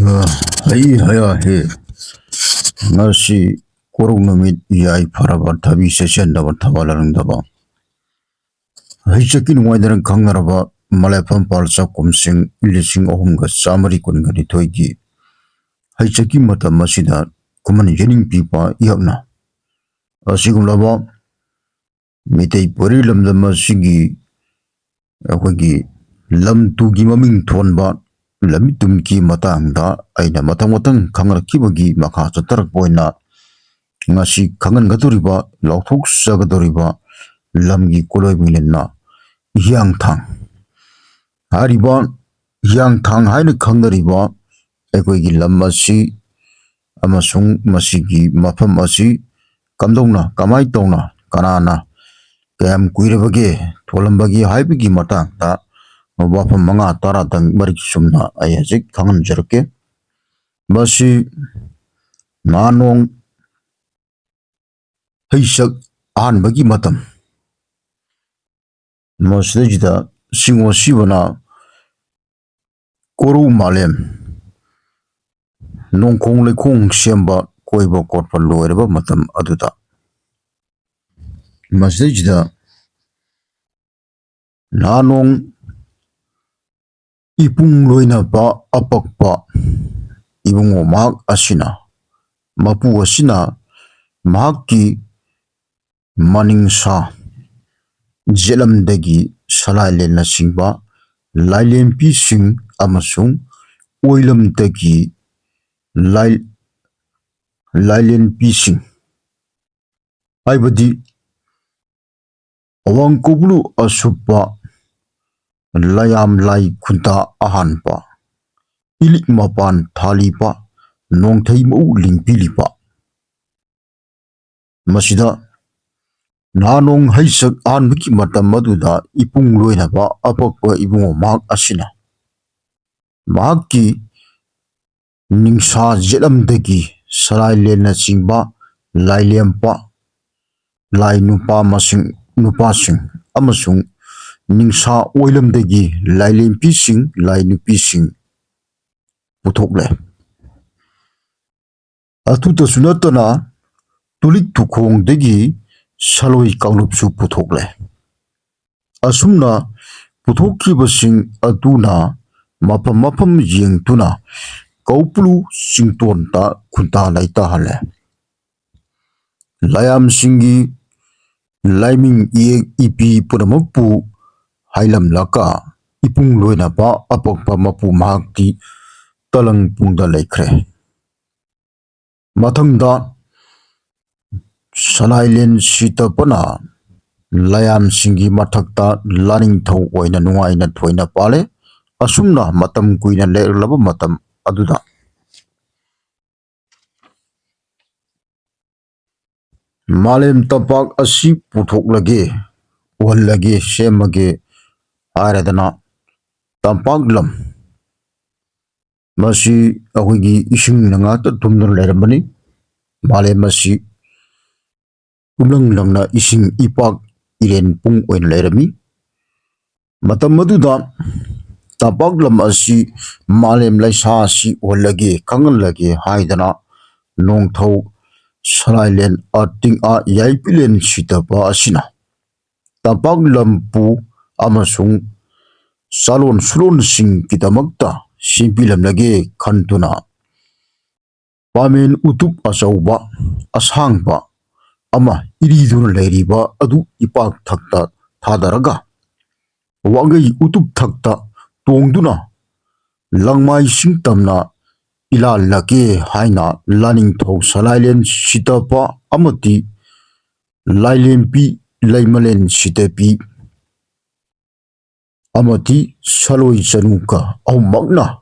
Hai haya he ngasi korong namit yai farabar thabi session dabar thawalarang daba hai chakin waidaran khangaraba malafam palsa kumsing ilising ohumga samari kungani thoigi hai chakin mata masida kuman yening pipa yakna asigumlaba mitei pori lamda masigi akwagi lam tugi maming thonba lamitum ki matangda aina matang khangarakibagi makha chatarak poina ngasi khangan gadoriba lauthok sagadoriba lamgi koloi milenna yang thang hariba yang thang haina khangnariba aikoigi lam asi amasung masigi mafam asi kamdongna kamai tongna kanana kayam kuirabage tholambagi haibigi matangda wafam manga taradang marik sumna ayajik khangan jarake masi nanong heisak ahanbagi matam masidajida singwa sibana koru malem nongkhong lekhong semba koiba kotpa loiraba matam aduda masidajida nanong ipung loina ba apakpa ibungo mahak asina mapu asina mahakki maningsa jelamdagi salailena singba lailempi sing amasung oilamdagi lailempi sing haibadi awangkoblu asuppa layam lai khunta ahanpa ilik mapan thalipa nongthai mau lingpilipa masida nanong haisak anbaki matam maduda ipung loinaba apakpa ibungo mahak asina mahakki ningsha jelamdagi salailena singba lailempa lai nupasing amasung ningsha oilamdagi lailempising lai nupising puthokle atuta sunatana tulik tukhongdagi saloi kaunupsu puthokle asumna puthokkhibasing aduna mapam yengtuna kauplu singtonta khunta laita hale layam singi laiming ipi punamakpu hailam laka ipung loina pa apakpa mapu mahakti talang pungda laikre mathangda salailen sitapana layam singi mathakta laning thau oina nungaina thoina pale asumna matam kuina lerlaba matam aduda malem tapak asi puthoklage wallage semage aradana tampaglam masi ahoigi ising nanga ta tumdun lerambani malem masi langna ising ipak iren pung oin lerami matam maduda tapaglam asi malem laisa asi wallage kangalage haidana nongthau salailen ating a yaipilen sitapa asina tapaglam pu amasung salon sulon sing kitamakta simpilam lage khantuna pamen utup asauba asangba ama iriduna leiriba adu ipak thakta thadaraga wagai utup thakta tongduna langmai singtamna ilal lake haina laning thau salailen sitapa amati lailempi laimalen sitapi amati saloi chanuka aumakna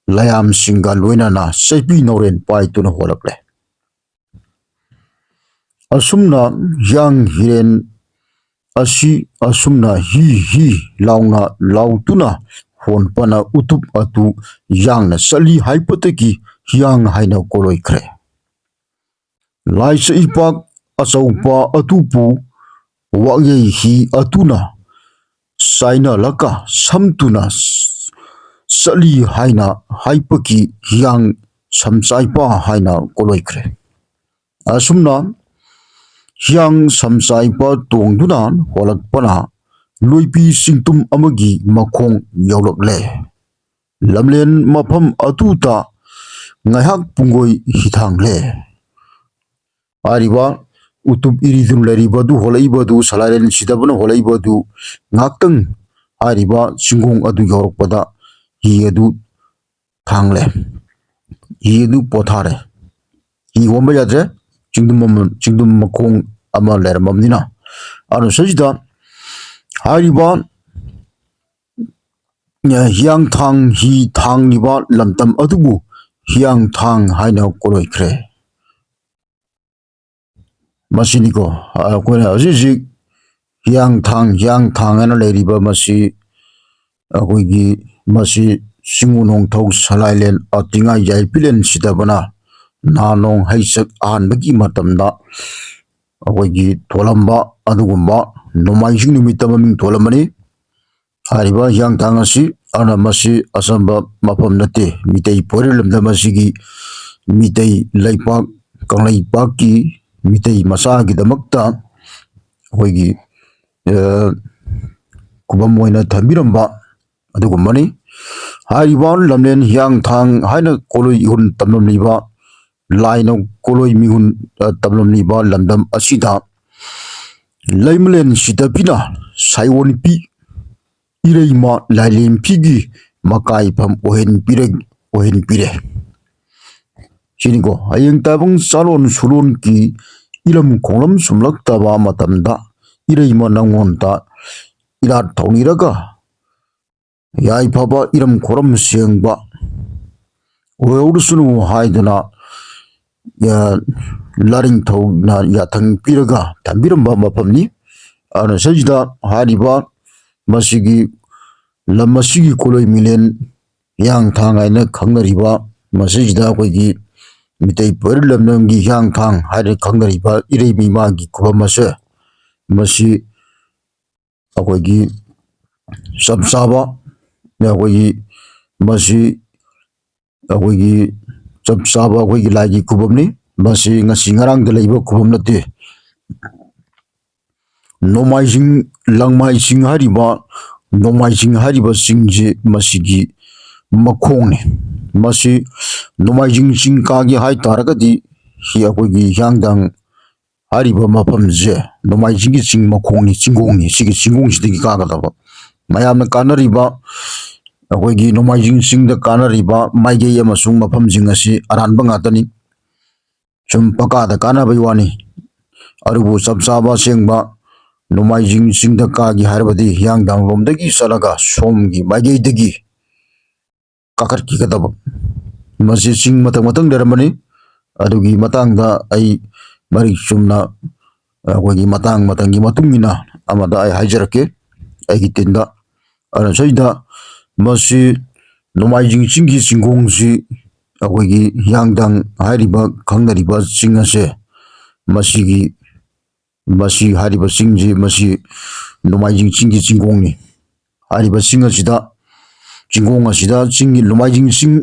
layam singa loinana saipi noren paituna holakle asumna yang hiren asi asumna hi launa lautuna honpana utup atu yangna sali haipataki yang haina koloikre laisa ipak asaupa atupu wagyai hi atuna saina laka samtuna ꯆꯠꯂꯤ ꯍꯥꯏꯅ ꯍꯥꯏꯄꯒꯤ ꯍꯤꯌꯥꯡ ꯁꯝꯆꯥꯏꯄ ꯍꯥꯏꯅ ꯀꯣꯂꯣꯏꯈ꯭ꯔꯦ꯫ ꯑꯁꯨꯝꯅ ꯍꯤꯌꯥꯡ ꯁꯝꯆꯥꯏꯄ ꯇꯣꯡꯗꯨꯅ ꯍꯣꯜꯂꯛꯄꯅ ꯂꯣꯏꯄꯤ ꯆꯤꯡꯇꯨꯝ ꯑꯃꯒꯤ ꯃꯈꯣꯡ ꯌꯧꯔꯛꯂꯦ꯫ ꯂꯝꯂꯦꯟ ꯃꯐꯝ ꯑꯗꯨꯗ ꯉꯥꯏꯍꯥꯛ ꯄꯨꯡꯒꯣꯏ ꯍꯤꯊꯥꯡꯂꯦ꯫ ꯍꯥꯏꯔꯤꯕ ꯎꯇꯨꯞ ꯏꯔꯤꯗꯨꯅ ꯂꯩꯔꯤꯕꯗꯨ ꯍꯣꯜꯂꯛꯏꯕꯗꯨ ꯁꯂꯥꯏꯔꯦꯟ ꯁꯤꯗꯕꯅ ꯍꯣꯜꯂꯛꯏꯕꯗꯨ ꯉꯥꯛꯇꯪ ꯍꯥꯏꯔꯤꯕ ꯆꯤꯡꯒꯣꯡ ꯑꯗꯨ ꯌꯧꯔꯛꯄꯗ ꯍꯤ ꯑꯗꯨ ꯊꯥꯡꯂꯦ꯫ ꯍꯤ ꯑꯗꯨ ꯄꯣꯊꯥꯔꯦ꯫ ꯍꯤ ꯍꯣꯟꯕ ꯌꯥꯗ꯭ꯔꯦ, ꯆꯤꯡꯗꯨꯝ ꯃꯈꯣꯡ ꯑꯃ ꯂꯩꯔꯝꯃꯕꯅꯤꯅ꯫ ꯑꯗꯨꯅ ꯁꯤꯗ ꯍꯥꯏꯔꯤꯕ ꯍꯤꯌꯥꯡꯊꯥꯡ ꯍꯤ ꯊꯥꯡꯂꯤꯕ ꯂꯝꯗꯝ ꯑꯗꯨꯕꯨ ꯍꯤꯌꯥꯡꯊꯥꯡ ꯍꯥꯏꯅ ꯀꯣꯂꯣꯏꯈ꯭ꯔꯦ꯫ ꯃꯁꯤꯅꯤꯀꯣ ꯑꯩꯈꯣꯏꯅ ꯍꯧꯖꯤꯛ ꯍꯧꯖꯤꯛ ꯍꯤꯌꯥꯡꯊꯥꯡ ꯍꯥꯏꯅ ꯂꯩꯔꯤꯕ ꯃꯁꯤ ꯑꯩꯈꯣꯏꯒꯤ ꯃꯁꯤ ꯆꯤꯡꯉꯨ ꯅꯣꯡꯊꯧ ꯁꯂꯥꯏꯂꯦꯟ ꯑꯇꯤꯉꯥ ꯌꯥꯏꯄꯤꯂꯦꯟ ꯁꯤꯗꯕꯅ ꯅꯍꯥꯅꯣꯡ ꯍꯩꯆꯛ ꯑꯍꯥꯟꯕꯒꯤ ꯃꯇꯝꯗ ꯑꯩꯈꯣꯏꯒꯤ ꯊꯣꯜꯂꯝꯕ ꯑꯗꯨꯒꯨꯝꯕ ꯅꯣꯡꯃꯥꯏꯖꯤꯡ ꯅꯨꯃꯤꯠꯇ ꯃꯃꯤꯡ ꯊꯣꯜꯂꯝꯕꯅꯤ꯫ ꯍꯥꯏꯔꯤꯕ ꯍꯤꯌꯥꯡꯊꯥꯡ ꯑꯁꯤ ꯑꯗꯨꯅ ꯃꯁꯤ ꯑꯆꯝꯕ ꯃꯐꯝ ꯅꯠꯇꯦ꯫ ꯃꯤꯇꯩ ꯄꯣꯏꯔꯩꯂꯝꯗꯝ ꯑꯁꯤꯒꯤ ꯃꯤꯇꯩ ꯂꯩꯄꯥꯛ ꯀꯪꯂꯩꯄꯥꯛꯀꯤ ꯃꯤꯇꯩ ꯃꯆꯥꯒꯤꯗꯃꯛꯇ ꯑꯩꯈꯣꯏꯒꯤ ꯈꯨꯕꯝ ꯑꯣꯏꯅ ꯊꯝꯕꯤꯔꯝꯕ ꯑꯗꯨꯒꯨꯝꯕꯅꯤ꯫ ꯍꯥꯏꯔꯤꯕ ꯂꯝꯂꯦꯟ ꯍꯤꯌꯥꯡꯊꯥꯡ ꯍꯥꯏꯅ ꯀꯣꯂꯣꯏ ꯏꯍꯨꯟ ꯇꯝꯂꯝꯂꯤꯕ ꯂꯥꯏꯅ ꯀꯣꯂꯣꯏ ꯃꯤꯍꯨꯟ ꯇꯝꯂꯝꯂꯤꯕ ꯂꯝꯗꯝ ꯑꯁꯤꯗ ꯂꯩꯃꯂꯦꯟ ꯁꯤꯗꯕꯤꯅ ꯁꯥꯏꯑꯣꯟꯄꯤ ꯏꯔꯩꯃ ꯂꯥꯏꯂꯦꯝꯐꯤꯒꯤ ꯃꯀꯥꯏꯐꯝ ꯑꯣꯏꯍꯟꯄꯤꯔꯦ꯫ ꯁꯤꯅꯤꯀꯣ ꯍꯌꯦꯡ ꯇꯥꯏꯕꯪ ꯆꯥꯂꯣꯟ ꯁꯨꯂꯣꯟꯒꯤ ꯏꯔꯝ ꯈꯣꯡꯂꯝ ꯁꯨꯝꯂꯛꯇꯕ ꯃꯇꯝꯗ ꯏꯔꯩꯃ ꯅꯉꯣꯟꯗ ꯏꯔꯥꯠ ꯊꯧꯅꯤꯔꯒ ꯌꯥꯏꯐꯕ ꯏꯔꯝ ꯈꯣꯔꯝ ꯁꯦꯡꯕ ꯑꯣꯏꯍꯧꯔꯁꯅꯨ ꯍꯥꯏꯗꯨꯅ ꯂꯥꯔꯤꯡꯊꯧꯅ ꯌꯥꯊꯪ ꯄꯤꯔꯒ ꯊꯝꯕꯤꯔꯝꯕ ꯃꯐꯝꯅꯤ꯫ ꯑꯗꯨꯅ ꯁꯤꯗ ꯍꯥꯏꯔꯤꯕ ꯃꯁꯤꯒꯤ ꯂꯝ ꯑꯁꯤꯒꯤ ꯀꯣꯂꯣꯏ ꯃꯤꯂꯦꯟ ꯍꯤꯌꯥꯡꯊꯥꯡ ꯍꯥꯏꯅ ꯈꯪꯅꯔꯤꯕ ꯃꯁꯤꯁꯤꯗ ꯑꯩꯈꯣꯏꯒꯤ ꯃꯤꯇꯩ ꯄꯣꯏꯔꯩꯂꯝꯗꯝꯒꯤ ꯍꯤꯌꯥꯡꯊꯥꯡ ꯍꯥꯏꯅ ꯈꯪꯅꯔꯤꯕ ꯏꯔꯩꯃ ꯏꯃꯥꯒꯤ ꯈꯨꯕꯝ ꯑꯁꯦ ꯃꯁꯤ ꯑꯩꯈꯣꯏꯒꯤ ꯆꯞ ꯆꯥꯕ ꯑꯩꯈꯣꯏꯒꯤ ꯃꯁꯤ ꯑꯩꯈꯣꯏꯒꯤ ꯆꯞ ꯆꯥꯕ ꯑꯩꯈꯣꯏꯒꯤ ꯂꯥꯏꯒꯤ ꯈꯨꯕꯝꯅꯤ꯫ ꯃꯁꯤ ꯉꯁꯤ ꯉꯔꯥꯡꯗ ꯂꯩꯕ ꯈꯨꯕꯝ ꯅꯠꯇꯦ꯫ ꯅꯣꯡꯃꯥꯏꯖꯤꯡ ꯂꯪꯃꯥꯏ ꯆꯤꯡ ꯍꯥꯏꯔꯤꯕ ꯅꯣꯡꯃꯥꯏꯖꯤꯡ ꯍꯥꯏꯔꯤꯕ ꯆꯤꯡꯁꯤ ꯃꯁꯤꯒꯤ ꯃꯈꯣꯡꯅꯤ꯫ ꯃꯁꯤ ꯅꯣꯡꯃꯥꯏꯖꯤꯡ ꯆꯤꯡ ꯀꯥꯒꯦ ꯍꯥꯏꯇꯥꯔꯒꯗꯤ ꯑꯩꯈꯣꯏꯒꯤ ꯍꯤꯌꯥꯡꯊꯥꯡ ꯍꯥꯏꯔꯤꯕ ꯃꯐꯝꯁꯦ ꯅꯣꯡꯃꯥꯏꯖꯤꯡꯒꯤ ꯆꯤꯡ ꯃꯈꯣꯡꯅꯤ, ꯆꯤꯡꯒꯣꯡꯅꯤ꯫ ꯁꯤꯒꯤ ꯆꯤꯡꯒꯣꯡꯁꯤꯗꯒꯤ ꯀꯥꯒꯗꯕ ꯃꯌꯥꯝꯅ ꯀꯥꯅꯔꯤꯕ ꯑꯩꯈꯣꯏꯒꯤ ꯅꯣꯡꯃꯥꯏꯖꯤꯡ ꯆꯤꯡꯗ ꯀꯥꯅꯔꯤꯕ ꯃꯥꯏꯀꯩ ꯑꯃꯁꯨꯡ ꯃꯐꯝꯁꯤꯡ ꯑꯁꯤ ꯑꯔꯥꯟꯕ ꯉꯥꯛꯇꯅꯤ꯫ ꯁꯨꯝ ꯄꯀꯥꯗ ꯀꯥꯅꯕꯩ ꯋꯥꯅꯤ꯫ ꯑꯗꯨꯕꯨ ꯆꯞ ꯆꯥꯕ ꯑꯁꯦꯡꯕ ꯅꯣꯡꯃꯥꯏꯖꯤꯡ ꯆꯤꯡꯗ ꯀꯥꯒꯦ ꯍꯥꯏꯔꯕꯗꯤ ꯍꯤꯌꯥꯡꯊꯥꯡ ꯂꯣꯝꯗꯒꯤ ꯆꯠꯂꯒ ꯁꯣꯝꯒꯤ ꯃꯥꯏꯀꯩꯗꯒꯤ ꯀꯥꯈꯠꯈꯤꯒꯗꯕ꯫ ꯃꯁꯤ ꯆꯤꯡ ꯃꯊꯪ ꯂꯩꯔꯝꯕꯅꯤ꯫ ꯑꯗꯨꯒꯤ ꯃꯇꯥꯡꯗ ꯑꯩ ꯃꯔꯤꯛ ꯆꯨꯝꯅ ꯑꯩꯈꯣꯏꯒꯤ ꯃꯇꯝꯒꯤ ꯃꯇꯨꯡ ꯏꯟꯅ ꯑꯃꯗ ꯑꯩ ꯍꯥꯏꯖꯔꯛꯀꯦ ꯑꯩꯒꯤ ꯇꯤꯟꯗ꯫ ꯑꯗꯨꯅ ꯁꯤꯗ ꯃꯁꯤ ꯅꯣꯡꯃꯥꯏꯖꯤꯡ ꯆꯤꯡꯒꯤ ꯆꯤꯡꯒꯣꯡꯁꯤ ꯑꯩꯈꯣꯏꯒꯤ ꯍꯤꯌꯥꯡꯊꯥꯡ ꯍꯥꯏꯔꯤꯕ ꯈꯪꯅꯔꯤꯕ ꯆꯤꯡ ꯑꯁꯦ ꯃꯁꯤ ꯍꯥꯏꯔꯤꯕ ꯆꯤꯡꯁꯤ ꯃꯁꯤ ꯅꯣꯡꯃꯥꯏꯖꯤꯡ ꯆꯤꯡꯒꯤ ꯆꯤꯡꯒꯣꯡꯅꯤ꯫ ꯍꯥꯏꯔꯤꯕ ꯆꯤꯡ ꯑꯁꯤꯗ ꯆꯤꯡꯒꯣꯡ ꯑꯁꯤꯗ ꯆꯤꯡꯒꯤ ꯅꯣꯡꯃꯥꯏꯖꯤꯡ ꯆꯤꯡ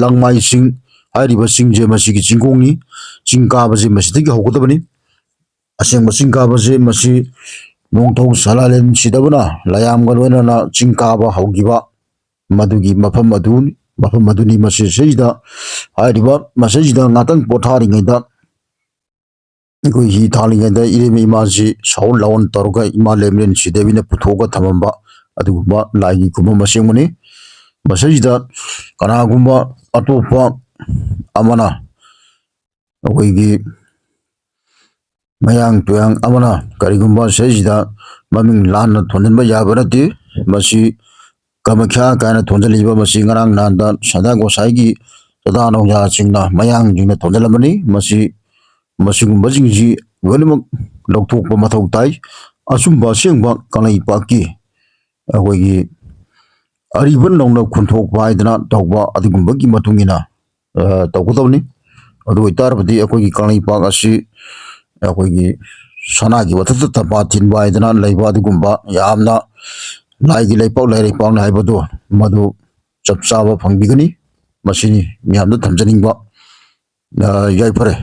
ꯂꯪꯃꯥꯏ ꯆꯤꯡ ꯍꯥꯏꯔꯤꯕ ꯆꯤꯡꯁꯦ ꯃꯁꯤꯒꯤ ꯆꯤꯡꯒꯣꯡꯅꯤ꯫ ꯆꯤꯡ ꯀꯥꯕꯁꯤ ꯃꯁꯤꯗꯒꯤ ꯍꯧꯒꯗꯕꯅꯤ꯫ ꯑꯁꯦꯡꯕ ꯆꯤꯡ ꯀꯥꯕꯁꯤ ꯃꯁꯤ ꯅꯣꯡꯊꯧ ꯁꯂꯥꯏꯂꯦꯟ ꯁꯤꯗꯕꯅ ꯂꯌꯥꯝꯒ ꯂꯣꯏꯅꯅ ꯆꯤꯡ ꯀꯥꯕ ꯍꯧꯈꯤꯕ ꯃꯗꯨꯒꯤ ꯃꯐꯝ ꯑꯗꯨꯅꯤ꯫ ꯃꯁꯤꯁꯤꯗ ꯍꯥꯏꯔꯤꯕ ꯃꯁꯤꯁꯤꯗ ꯉꯥꯛꯇꯪ ꯄꯣꯊꯥꯔꯤꯉꯩꯗ ꯑꯩꯈꯣꯏ ꯍꯤ ꯊꯥꯡꯂꯤꯉꯩꯗ ꯏꯔꯩꯃ ꯏꯃꯥꯁꯤ ꯁꯥꯎꯟ ꯂꯥꯎꯟ ꯇꯧꯔꯒ ꯏꯃꯥ ꯂꯩꯃꯔꯦꯟ ꯁꯤꯗꯦꯕꯤꯅ ꯄꯨꯊꯣꯛꯑꯒ ꯊꯝꯃꯝꯕ ꯑꯗꯨꯒꯨꯝꯕ ꯂꯥꯏꯒꯤ ꯈꯨꯕꯝ ꯑꯁꯦꯡꯕꯅꯤ꯫ ꯃꯁꯤꯗ ꯀꯅꯥꯒꯨꯝꯕ ꯑꯇꯣꯞꯄ ꯑꯃꯅ ꯑꯩꯈꯣꯏꯒꯤ ꯃꯌꯥꯡ ꯇꯨꯌꯥꯡ ꯑꯃꯅ ꯀꯔꯤꯒꯨꯝꯕ ꯁꯤꯗꯩꯁꯤꯗ ꯃꯃꯤꯡ ꯂꯥꯟꯅ ꯊꯣꯟꯖꯤꯟꯕ ꯌꯥꯕ ꯅꯠꯇꯦ꯫ ꯃꯁꯤ ꯀꯃꯈ꯭ꯌꯥ ꯀꯥꯏꯅ ꯊꯣꯟꯖꯤꯜꯂꯤꯕ ꯃꯁꯤ ꯉꯔꯥꯡ ꯅꯍꯥꯟꯗ ꯁꯗꯥ ꯒꯣꯁꯥꯏꯒꯤ ꯆꯗꯥ ꯅꯧꯖꯥꯁꯤꯡꯅ ꯃꯌꯥꯡꯁꯤꯡꯅ ꯊꯣꯟꯖꯤꯜꯂꯝꯕꯅꯤ꯫ ꯃꯁꯤꯒꯨꯝꯕꯁꯤꯡꯁꯤ ꯂꯣꯏꯅꯃꯛ ꯂꯧꯊꯣꯛꯄ ꯃꯊꯧ ꯇꯥꯏ꯫ ꯑꯆꯨꯝꯕ ꯑꯁꯦꯡꯕ ꯀꯪꯂꯩꯄꯥꯛꯀꯤ ꯑꯩꯈꯣꯏꯒꯤ ꯑꯔꯤꯕ ꯅꯧꯅ ꯈꯨꯟꯊꯣꯛꯄ ꯍꯥꯏꯗꯅ ꯇꯧꯕ ꯑꯗꯨꯒꯨꯝꯕꯒꯤ ꯃꯇꯨꯡ ꯏꯟꯅ ꯇꯧꯒꯗꯕꯅꯤ꯫ ꯑꯗꯨ ꯑꯣꯏꯇꯥꯔꯕꯗꯤ ꯑꯩꯈꯣꯏꯒꯤ ꯀꯪꯂꯩꯄꯥꯛ ꯑꯁꯤ ꯑꯩꯈꯣꯏꯒꯤ ꯁꯅꯥꯒꯤ ꯃꯊꯛꯇ ꯇꯄꯥ ꯊꯤꯟꯕ ꯍꯥꯏꯗꯅ ꯂꯩꯕ ꯑꯗꯨꯒꯨꯝꯕ ꯌꯥꯝꯅ ꯂꯥꯏꯒꯤ ꯂꯩꯄꯥꯛ ꯂꯥꯏꯔꯩꯄꯥꯛꯅꯤ ꯍꯥꯏꯕꯗꯨ ꯃꯗꯨ ꯆꯞ ꯆꯥꯕ ꯐꯪꯕꯤꯒꯅꯤ ꯃꯁꯤꯅꯤ ꯃꯤꯌꯥꯝꯗ ꯊꯝꯖꯅꯤꯡꯕ ꯌꯥꯏꯐꯔꯦ꯫